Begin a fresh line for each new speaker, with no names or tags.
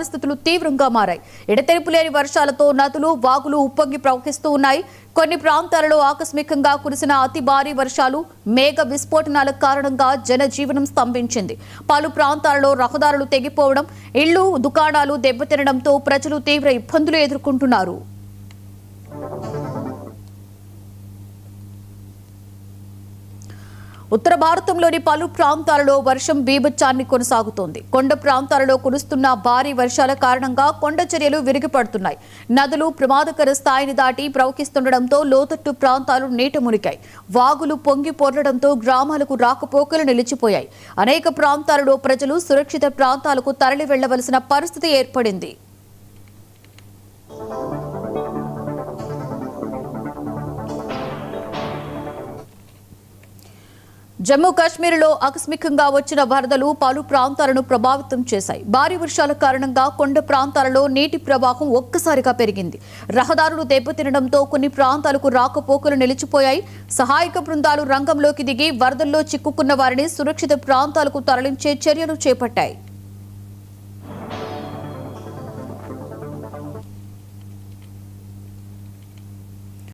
పరిస్థితులు తీవ్రంగా మారాయి. ఎడతెరిపి లేని వర్షాలతో నదులు, వాగులు ఉప్పొంగి ప్రవహిస్తూ ఉన్నాయి. కొన్ని ప్రాంతాలలో ఆకస్మికంగా కురిసిన అతి భారీ వర్షాలు, మేఘ విస్ఫోటనాల కారణంగా జనజీవనం స్తంభించింది. పలు ప్రాంతాలలో రహదారులు తెగిపోవడం, ఇళ్లు, దుకాణాలు దెబ్బతినడంతో ప్రజలు తీవ్ర ఇబ్బందులు ఎదుర్కొంటున్నారు. ఉత్తర భారతంలోని పలు ప్రాంతాలలో వర్షం బీభత్సాన్ని కొనసాగుతోంది. కొండ ప్రాంతాలలో కురుస్తున్న భారీ వర్షాల కారణంగా కొండ చర్యలు విరిగిపడుతున్నాయి. నదులు ప్రమాదకర స్థాయిని దాటి ప్రవహిస్తుండటంతో లోతట్టు ప్రాంతాలు నీట మునిగాయి. వాగులు పొంగి పొర్లడంతో గ్రామాలకు రాకపోకలు నిలిచిపోయాయి. అనేక ప్రాంతాలలో ప్రజలు సురక్షిత ప్రాంతాలకు తరలి వెళ్లవలసిన పరిస్థితి ఏర్పడింది. జమ్మూ కాశ్మీర్లో ఆకస్మికంగా వచ్చిన వరదలు పలు ప్రాంతాలను ప్రభావితం చేశాయి. భారీ వర్షాల కారణంగా కొండ ప్రాంతాలలో నీటి ప్రవాహం ఒక్కసారిగా పెరిగింది. రహదారులు దెబ్బతినడంతో కొన్ని ప్రాంతాలకు రాకపోకలు నిలిచిపోయాయి. సహాయక బృందాలు రంగంలోకి దిగి వరదల్లో చిక్కుకున్న వారిని సురక్షిత ప్రాంతాలకు తరలించే చర్యలు చేపట్టాయి.